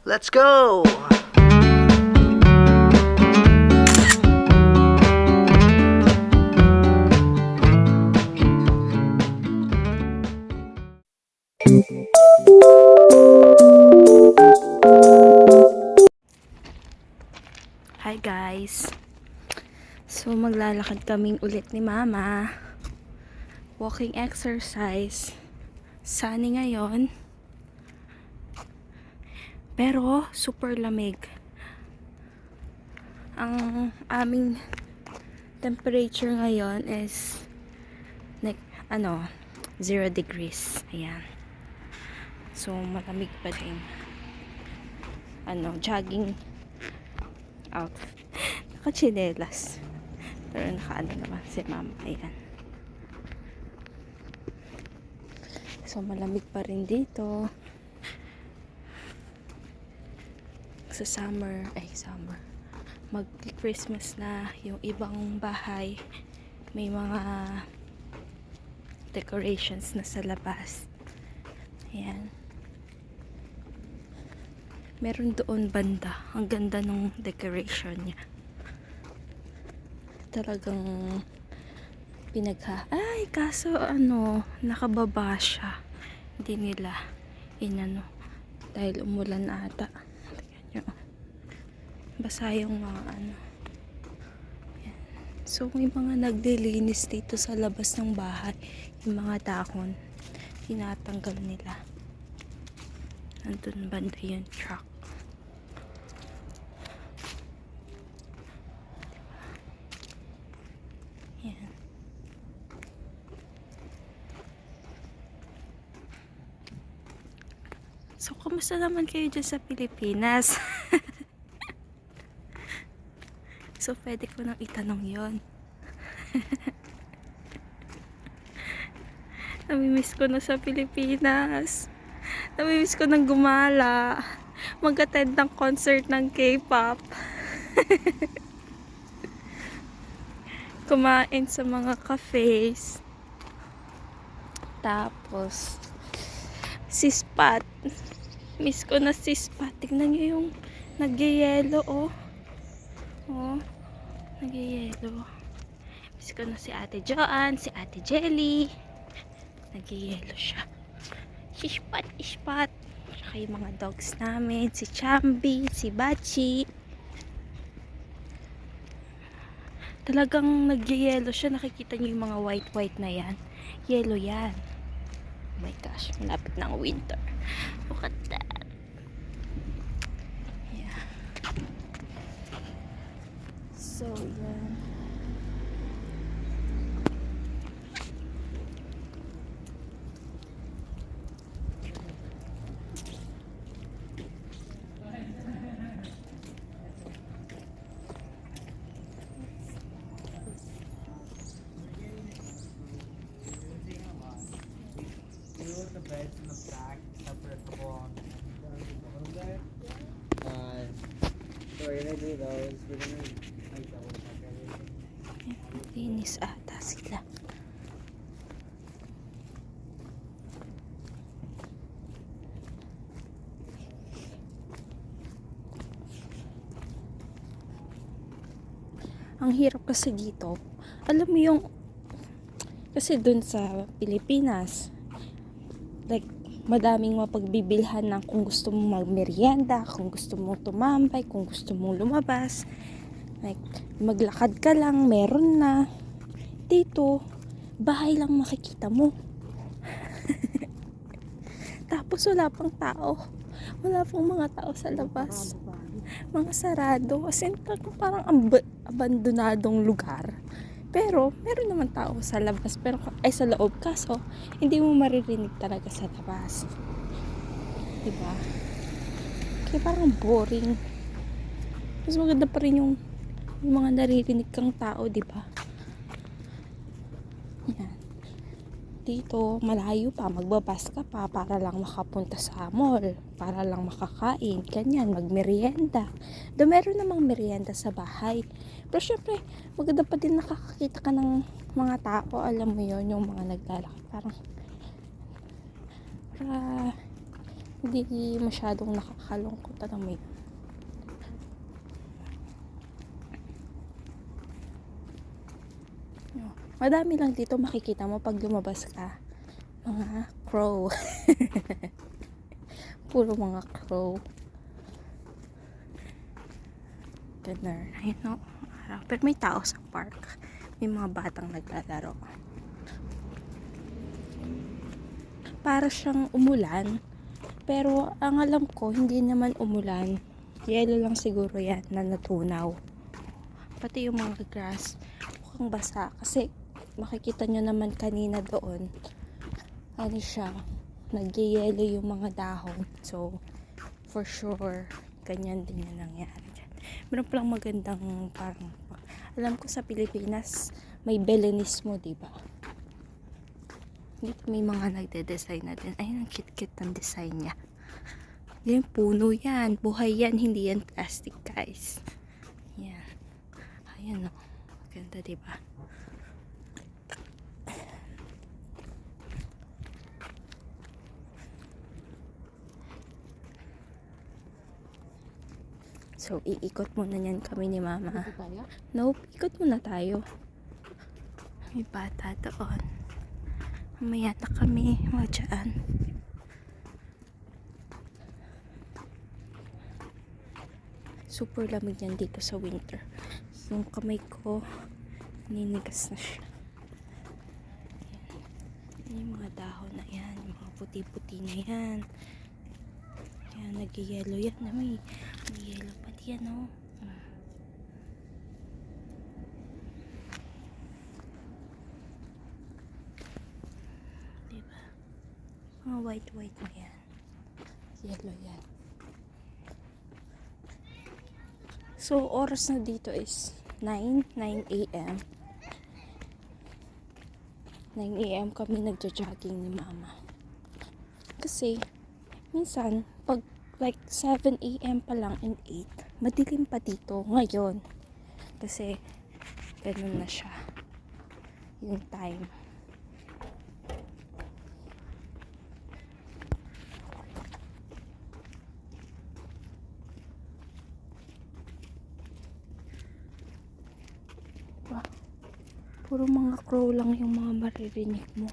Let's go! Hi guys. So maglalakad kaming ulit ni Mama. Walking exercise. Sunny ngayon. Pero super lamig. Ang aming temperature ngayon is 0 degrees. Ayan. So malamig pa din. Jogging out. Naka-chinelas. Pero naka naman si Mama. Ayan. So malamig pa rin dito. Sa summer. Mag-Christmas na yung ibang bahay. May mga decorations na sa labas. Ayan. Meron doon banda. Ang ganda ng decoration niya. Talagang kaso nakababa siya. Hindi nila dahil umulan ata. Tingnan nyo. Basa yung mga Yan. So may mga naglilinis dito sa labas ng bahay. Yung mga dahon. Tinatanggal nila. Nandun banda yung truck. Yan. So, kumusta naman kayo dyan sa Pilipinas? So, pwede ko nang itanong yon. Namimiss ko na sa Pilipinas. Namimiss ko nang gumala. Mag-attend ng concert ng K-pop. Kumain sa mga cafes. Tapos, si Spot. Miss ko na si Spot. Tignan nyo yung nagyayelo, oh. Oh, nagyayelo. Miss ko na si Ate Joanne, si Ate Jelly. Nagyayelo siya. Si Spot. Saka yung mga dogs namin. Si Chambi, si Bachi. Talagang nagyayelo siya. Nakikita niyo yung mga white na yan. Yellow yan. Oh my gosh, malapit na ang winter. Look at that. Yeah. So, yan. The beds in the back, separate wall. So we're gonna do those. We're gonna like double check everything. Linis ata sila. Ang hirap kasi dito. Alam mo yung kasi dun sa Pilipinas, like, madaming mapagbibilhan ng kung gusto mong magmerienda, kung gusto mong tumambay, kung gusto mong lumabas. Like, maglakad ka lang, meron na. Dito, bahay lang makikita mo. Tapos wala pang tao. Wala pang mga tao sa labas. Mga sarado. As in, parang abandonadong lugar. Pero, meron naman tao sa labas. Sa loob. Kaso, hindi mo maririnig talaga sa labas. Diba? Kaya parang boring. Mas maganda pa rin yung mga naririnig kang tao, diba? Yan. Dito, malayo pa. Magbabas ka pa para lang makapunta sa mall. Para lang makakain. Ganyan, magmerienda. Do meron namang merienda sa bahay. Pero syempre, maganda pa din nakakakita ka ng mga tao. Alam mo yon yung mga naglalakad. Parang Hindi masyadong nakakalungkot. Alam mo yun. No. Madami lang dito makikita mo pag lumabas ka. Mga crow. Puro mga crow. Ganun. Ayun no. Araw. Pero may tao sa park. May mga batang naglalaro. Para siyang umulan. Pero ang alam ko, hindi naman umulan. Yelo lang siguro yan na natunaw. Pati yung mga grass, mukhang basa. Kasi makikita nyo naman kanina doon, ano siya, nagyayelo yung mga dahon. So, for sure, ganyan din yung nangyari dyan. Meron palang magandang parang, alam ko sa Pilipinas, may Belenismo, diba? Dito may mga nagde-design na din. Ayun, ang cute-cute ng design niya. Yan, puno yan. Buhay yan, hindi yan plastic, guys. Yan. Ayan, o. Maganda, diba? So, iikot muna niyan kami ni Mama. Nope, ikot muna tayo. May bata doon. Mamaya na kami. O, dyan. Super lamig yan dito sa winter. Yung kamay ko, ninigas na siya. Yan. Yung mga dahon na yan. Yung mga puti-puti na yan. Yan, nag-yellow yan. May yellow pa diyan, oh. Diba? Mga white na yan. Yellow yan. So, oras na dito is 9 a.m. 9 a.m. kami nagja-jogging ni Mama. Kasi, minsan, pag like 7 a.m. pa lang and 8, madilim pa dito ngayon. Kasi, ganun na siya. Yung time. Puro mga crow lang yung mga maririnig mo.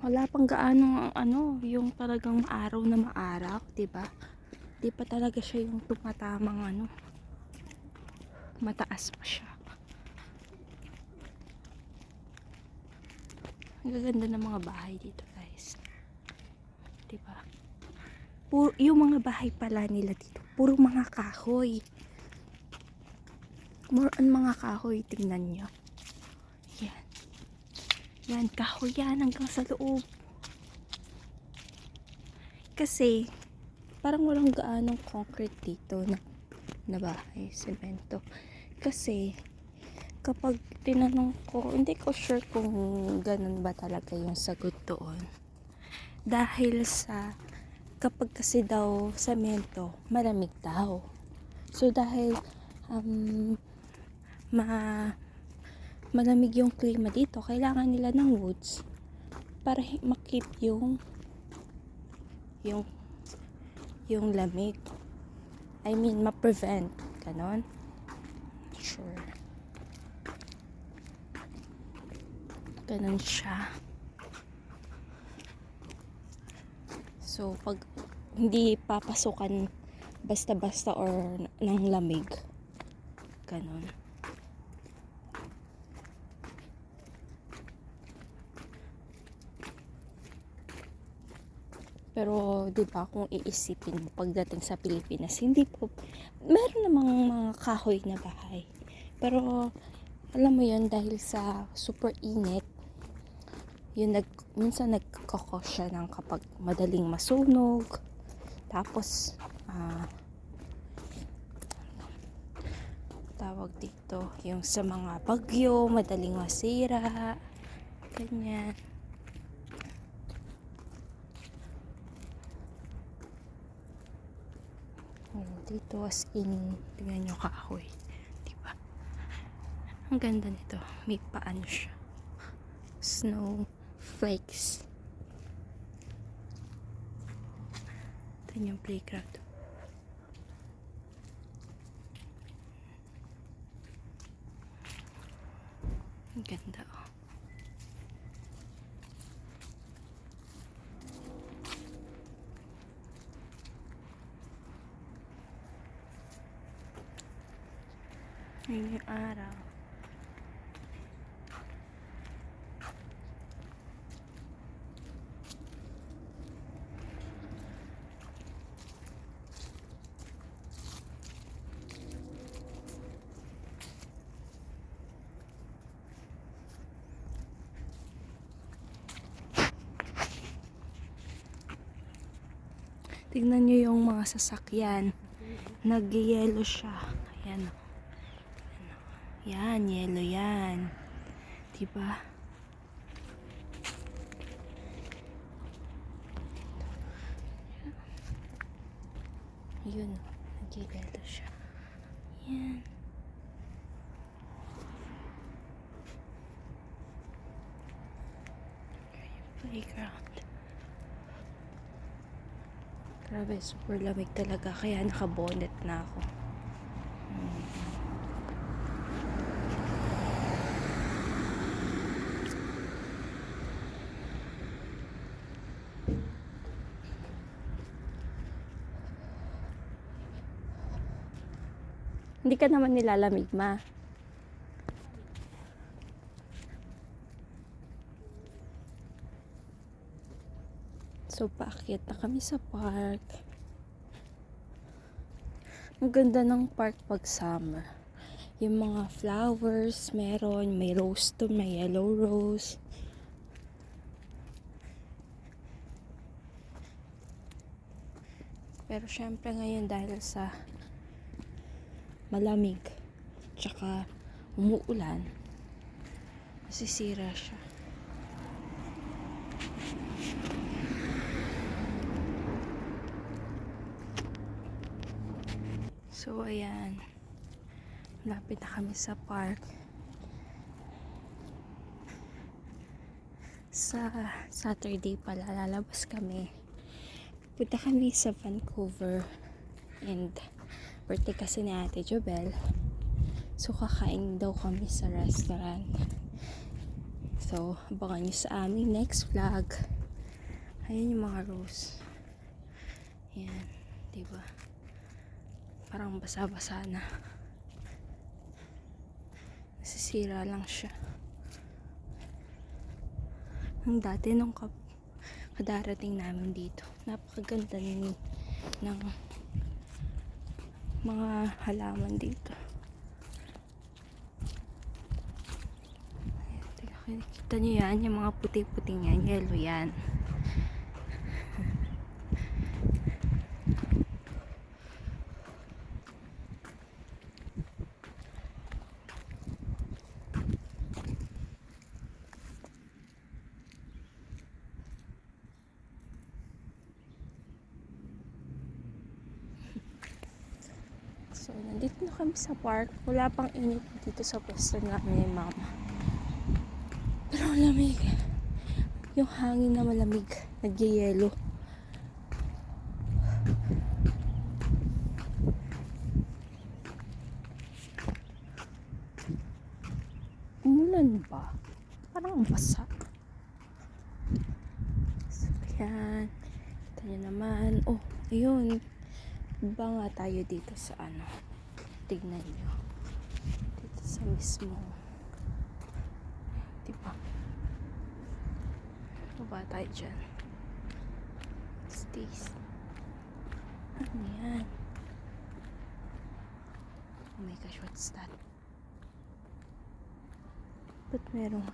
Wala pang gaano yung talagang maaraw na maaraw, 'di ba? Di pa talaga siya yung tumatamang mataas pa siya. Ang gaganda ng mga bahay dito, guys. 'Di ba? Yung mga bahay pala nila dito, puro mga kahoy. More on mga kahoy, tingnan nyo. Yan. Yan, kahoy yan hanggang sa loob. Kasi, parang walang gaanong concrete dito na bahay, semento. Kasi, kapag tinanong ko, hindi ko sure kung ganun ba talaga yung sagot doon. Dahil sa, kapag kasi daw semento, malamig daw. So, dahil, malamig yung klima dito, kailangan nila ng woods para makip yung lamig. I mean, ma-prevent. Ganon. Sure. Ganon siya. So, pag hindi papasukan basta-basta or ng lamig. Ganon. Pero, di ba, kung iisipin mo pagdating sa Pilipinas, hindi po, meron namang mga kahoy na bahay. Pero, alam mo yun, dahil sa super init, yun, minsan nagkakos siya ng kapag madaling masunog. Tapos, tawag dito, yung sa mga bagyo, madaling masira. Ganyan. Dito as in, tingnan nyo kahoy, diba? Ang ganda nito, may paano siya, snow flakes. Ito yung playground. Ang ganda, oh. Ayun yung araw. Tignan nyo yung mga sasakyan. Nag-yellow siya. Ayan. Yan, yellow yan. Diba? Yun. Nag-yellow siya. Yan. Playground. Grabe, super lamig talaga. Kaya naka-bonnet na ako. Hindi ka naman nilalamig, ma. So, paakyat na kami sa park. Ang ganda ng park pag summer. Yung mga flowers, meron. May rose to, may yellow rose. Pero syempre ngayon dahil sa malamig, tsaka umuulan, masisira siya. So, ayan. Malapit na kami sa park. Sa Saturday pala, lalabas kami. Punta kami sa Vancouver. And, birthday kasi ni Ate Jobel. So, kakain daw kami sa restaurant. So, abangan nyo sa aming next vlog. Ayan yung mga rose. Ayan, diba? Parang basa-basa na. Nasisira lang siya. Ang dati nung kadarating namin dito, napakaganda ng mga halaman dito. Ayan, kita nyo yan, yung mga puti-puting yan, yellow yan. So, nandito na kami sa park. Wala pang init dito sa pwesto namin ni Mama. Pero ang lamig. Yung hangin na malamig. Nagyayelo. Umulan ba? Parang ang basa. So, yan. Ito nyo naman. Oh, ayun. Iba nga tayo dito sa ano. Tignan nyo. Dito sa mismo. Diba? Baba tayo dyan. Stays. Ano yan? Oh my gosh, what's that? Ba't meron?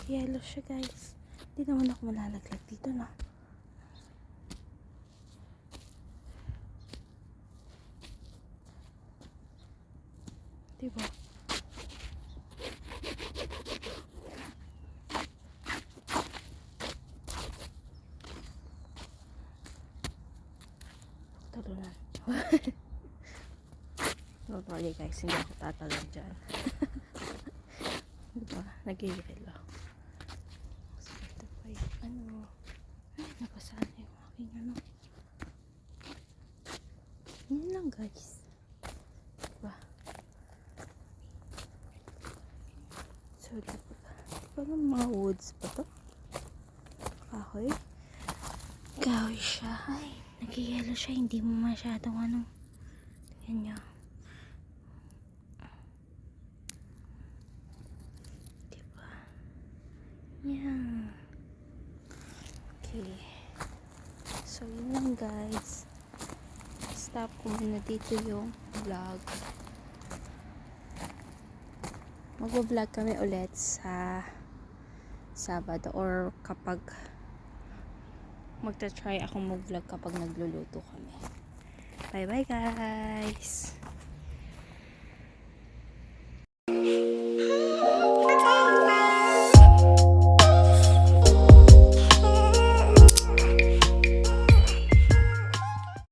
Yellow siya, guys. Hindi naman ako malalaglag dito, no? Diba? Talunan. Don't worry guys, hindi ako tatalon dyan. Diba? Nag-i-yelo. So, ito pa yung ano. Ay, napasaan yung aking ano. Yan lang guys. Diba? So, diba? Parang mga woods pa to. Kahoy. Kahoy siya. Ay, nag-i-yelo siya. Hindi mo masyadong ano. Tingnan nyo. Diba? Yan. Okay. So, yun lang guys. Stop ko muna dito yung vlog. Mag-vlog kami ulit sa Sabado or kapag magta-try akong mag-vlog kapag nagluluto kami. Bye bye guys!